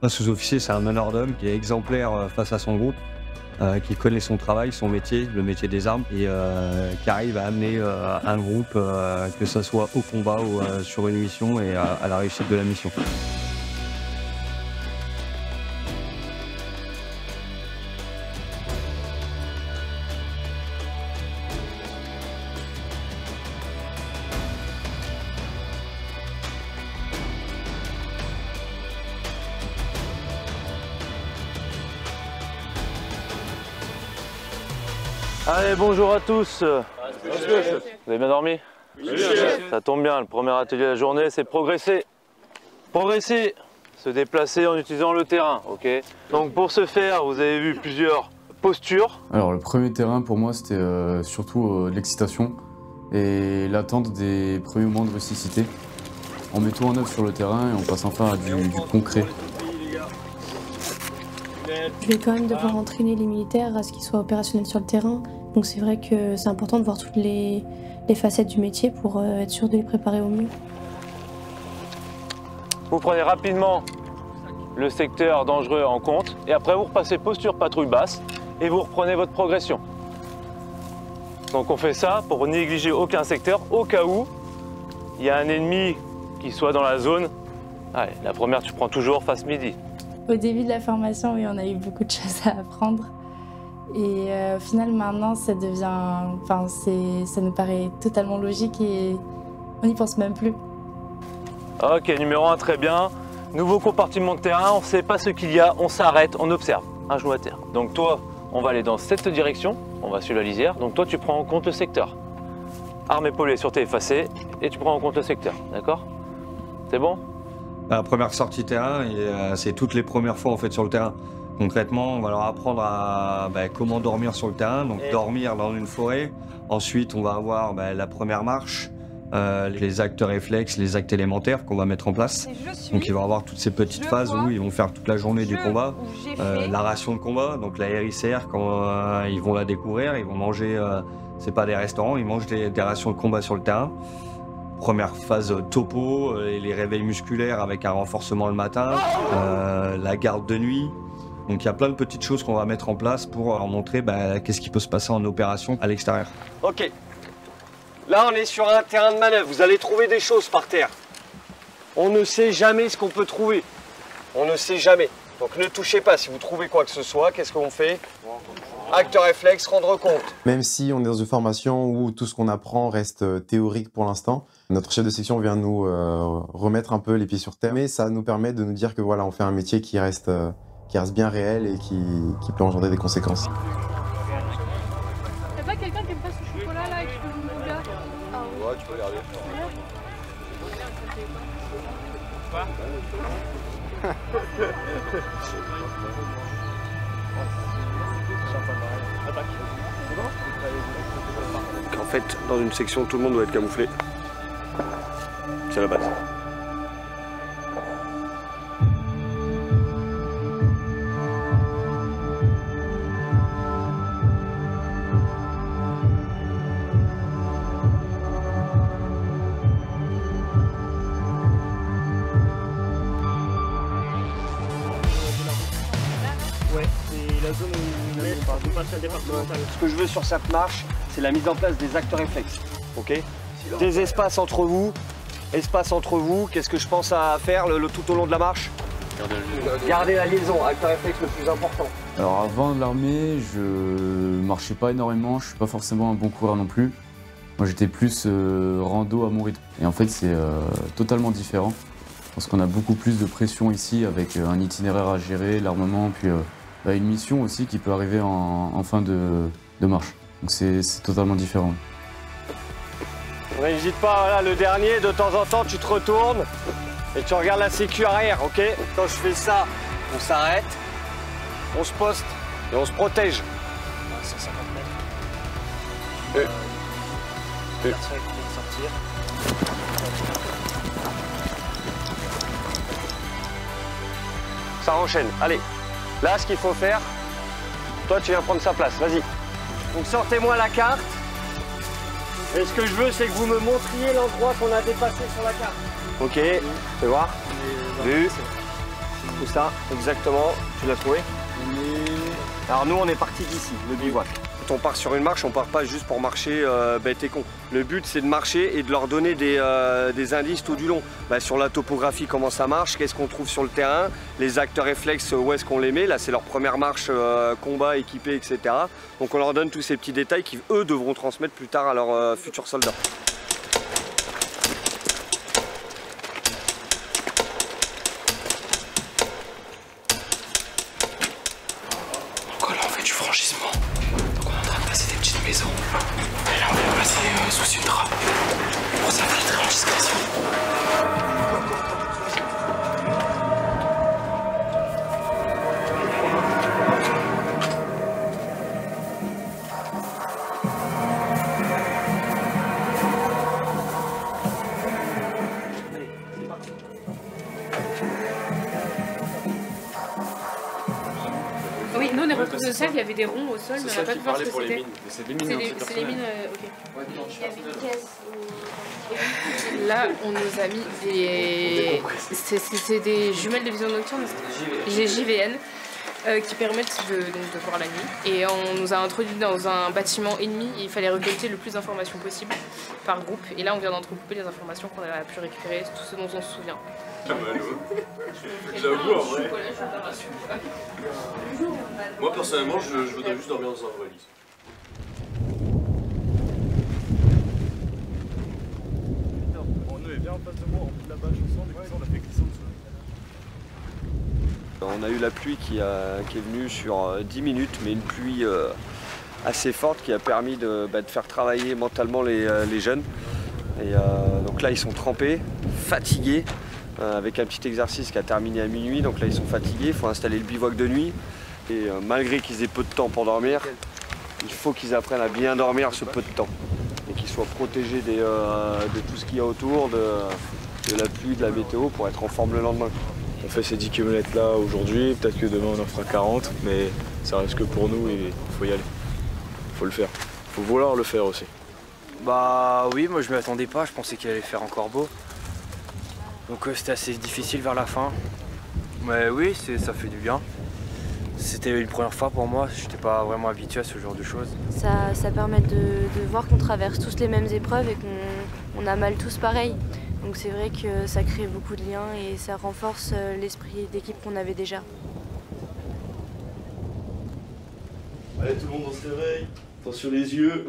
Un sous-officier, c'est un meneur d'hommes qui est exemplaire face à son groupe, qui connaît son travail, son métier, le métier des armes, et qui arrive à amener un groupe, que ce soit au combat ou sur une mission, et à la réussite de la mission. Allez, bonjour à tous. Vous avez bien dormi? Oui. Ça tombe bien, le premier atelier de la journée, c'est progresser. Progresser, se déplacer en utilisant le terrain, ok? Donc pour ce faire, vous avez vu plusieurs postures. Alors le premier terrain pour moi, c'était surtout l'excitation et l'attente des premiers moments de rusticité. On met tout en œuvre sur le terrain et on passe enfin à du concret. Je vais quand même devoir entraîner les militaires à ce qu'ils soient opérationnels sur le terrain. Donc c'est vrai que c'est important de voir toutes les facettes du métier pour être sûr de les préparer au mieux. Vous prenez rapidement le secteur dangereux en compte et après vous repassez posture patrouille basse et vous reprenez votre progression. Donc on fait ça pour négliger aucun secteur au cas où il y a un ennemi qui soit dans la zone. Allez, la première tu prends toujours face midi. Au début de la formation, oui, on a eu beaucoup de choses à apprendre. Et au final, maintenant, ça nous paraît totalement logique et on n'y pense même plus. Ok, numéro 1, très bien. Nouveau compartiment de terrain, on ne sait pas ce qu'il y a, on s'arrête, on observe. Un genou à terre. Donc toi, on va aller dans cette direction, on va suivre la lisière. Donc toi, tu prends en compte le secteur. Arme épaulée sur tes effacés et tu prends en compte le secteur, d'accord? C'est bon? La première sortie terrain, c'est toutes les premières fois en fait sur le terrain. Concrètement, on va leur apprendre à comment dormir sur le terrain, donc dormir dans une forêt. Ensuite, on va avoir la première marche, les actes réflexes, les actes élémentaires qu'on va mettre en place. Donc ils vont avoir toutes ces petites phases où ils vont faire toute la journée du combat. La ration de combat, donc la RICR, quand ils vont la découvrir, ils vont manger, c'est pas des restaurants, ils mangent des rations de combat sur le terrain. Première phase topo, les réveils musculaires avec un renforcement le matin, la garde de nuit. Donc il y a plein de petites choses qu'on va mettre en place pour leur montrer qu'est-ce qui peut se passer en opération à l'extérieur. Ok. Là on est sur un terrain de manœuvre, vous allez trouver des choses par terre. On ne sait jamais ce qu'on peut trouver. On ne sait jamais. Donc ne touchez pas, si vous trouvez quoi que ce soit, qu'est-ce qu'on fait? Acte réflexe, rendre compte. Même si on est dans une formation où tout ce qu'on apprend reste théorique pour l'instant, notre chef de section vient nous remettre un peu les pieds sur terre, mais ça nous permet de nous dire que voilà, on fait un métier qui reste bien réel et qui peut engendrer des conséquences. Y'a pas quelqu'un qui aime pas ce chocolat là et qui peut vous le gars? Ouais, tu peux regarder. En fait, dans une section, tout le monde doit être camouflé. C'est la base. Ouais, c'est la zone où on passe à départemental. Ce que je veux sur cette marche, c'est la mise en place des actes réflexes. Ok? Des espaces entre vous. Qu'est-ce que je pense à faire tout au long de la marche? Garder la liaison, acte réflexe le plus important. Alors avant l'armée, je marchais pas énormément, je suis pas forcément un bon coureur non plus. Moi j'étais plus rando à mon rythme. Et en fait c'est totalement différent. Parce qu'on a beaucoup plus de pression ici avec un itinéraire à gérer, l'armement, puis une mission aussi qui peut arriver en fin de marche. Donc c'est totalement différent. N'hésite pas, voilà, le dernier, de temps en temps tu te retournes et tu regardes la sécu arrière, ok? Quand je fais ça, on s'arrête, on se poste et on se protège. 150 mètres. Personne qui vient de sortir. Ça enchaîne, allez. Là, ce qu'il faut faire, toi tu viens prendre sa place, vas-y. Donc sortez-moi la carte. Et ce que je veux, c'est que vous me montriez l'endroit qu'on a dépassé sur la carte. Ok, fais voir. Vu. C'est ça, exactement. Tu l'as trouvé? Alors nous, on est parti d'ici, le bivouac. Quand on part sur une marche, on part pas juste pour marcher bête et con. Le but, c'est de marcher et de leur donner des indices tout du long. Bah, sur la topographie, comment ça marche, qu'est-ce qu'on trouve sur le terrain, les actes réflexes, où est-ce qu'on les met. Là, c'est leur première marche combat, équipé, etc. Donc on leur donne tous ces petits détails qui, eux, devront transmettre plus tard à leurs futurs soldats. Donc là, on fait du franchissement. Donc on est en train de passer des petites maisons. Et là, on va passer sous une trappe pour s'infiltrer en discrétion. Oui, nous on est rentrés au sol, il y avait des ronds au sol, mais on n'a pas pu voir ce que c'était. C'est des mines. C'est les mines, ok. Là, on nous a mis des... C'est des jumelles de vision nocturne, des JVN, qui permettent de voir la nuit. Et on nous a introduit dans un bâtiment ennemi et il fallait recollecter le plus d'informations possible par groupe. Et là, on vient d'entrecouper les informations qu'on a pu récupérer, tout ce dont on se souvient. J'avoue, en vrai. Moi, personnellement, je voudrais juste dormir dans un valise. Nous est bien en face de moi, en bout de la bâche ensemble, et on a fait glisser en dessous. On a eu la pluie qui est venue sur 10 minutes, mais une pluie assez forte qui a permis de faire travailler mentalement les jeunes. Et donc là, ils sont trempés, fatigués, avec un petit exercice qui a terminé à minuit. Donc là, ils sont fatigués, il faut installer le bivouac de nuit. Et malgré qu'ils aient peu de temps pour dormir, il faut qu'ils apprennent à bien dormir ce peu de temps. Et qu'ils soient protégés de tout ce qu'il y a autour, de la pluie, de la météo, pour être en forme le lendemain. On fait ces 10 km là aujourd'hui, peut-être que demain on en fera 40, mais ça reste que pour nous et il faut y aller. Il faut le faire. Il faut vouloir le faire aussi. Bah oui, moi je m'y attendais pas, je pensais qu'il allait faire encore beau. Donc c'était assez difficile vers la fin. Mais oui, ça fait du bien. C'était une première fois pour moi, je n'étais pas vraiment habitué à ce genre de choses. Ça permet de voir qu'on traverse tous les mêmes épreuves et qu'on a mal tous pareil. Donc c'est vrai que ça crée beaucoup de liens et ça renforce l'esprit d'équipe qu'on avait déjà. Allez, tout le monde on se réveille. Attention les yeux.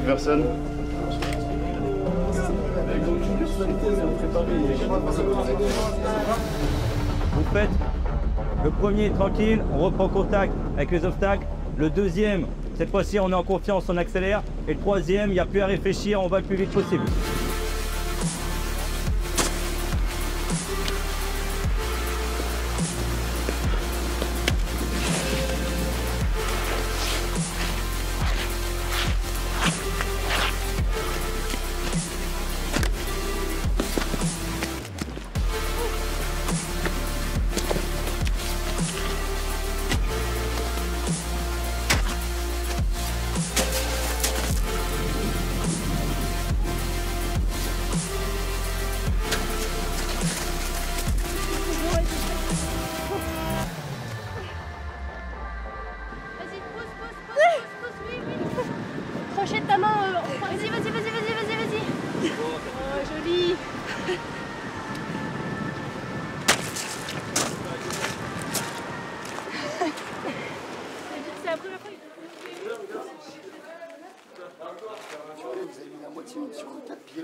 Personne. Vous faites le premier tranquille, on reprend contact avec les obstacles. Le deuxième, cette fois-ci on est en confiance, on accélère. Et le troisième, il n'y a plus à réfléchir, on va le plus vite possible. Crochet de ta main, vas-y. Oh, joli. C'est la première fois. Vous avez mis la moitié sur le tapis.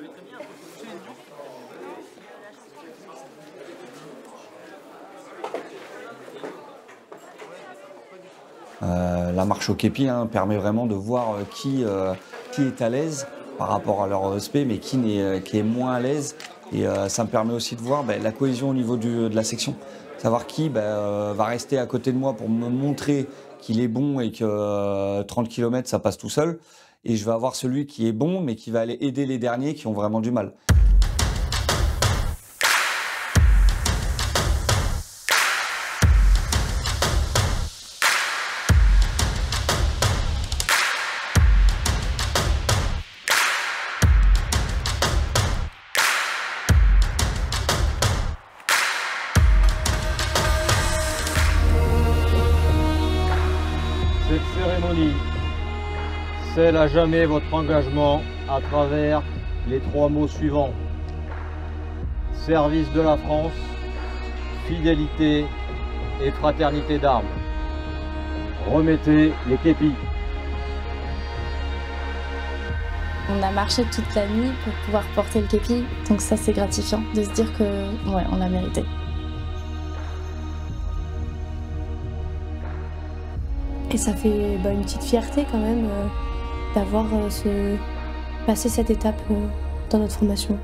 La marche au képi permet vraiment de voir qui est à l'aise par rapport à leur spé, mais qui est moins à l'aise. Et ça me permet aussi de voir la cohésion au niveau de la section. Savoir qui va rester à côté de moi pour me montrer qu'il est bon et que 30 km ça passe tout seul. Et je vais avoir celui qui est bon mais qui va aller aider les derniers qui ont vraiment du mal. Cette cérémonie scelle à jamais votre engagement à travers les 3 mots suivants. Service de la France, fidélité et fraternité d'armes. Remettez les képis. On a marché toute la nuit pour pouvoir porter le képi, donc ça c'est gratifiant de se dire que ouais, on l'a mérité. Et ça fait une petite fierté quand même d'avoir passé cette étape dans notre formation.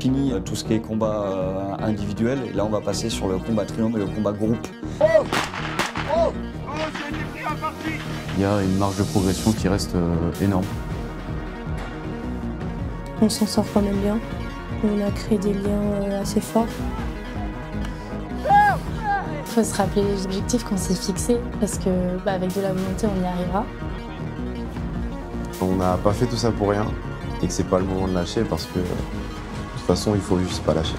Fini tout ce qui est combat individuel et là on va passer sur le combat trinôme et le combat groupe. Il y a une marge de progression qui reste énorme. On s'en sort quand même bien. On a créé des liens assez forts. Il faut se rappeler les objectifs qu'on s'est fixés parce que avec de la volonté on y arrivera. On n'a pas fait tout ça pour rien et que c'est pas le moment de lâcher parce que de toute façon il faut juste pas lâcher.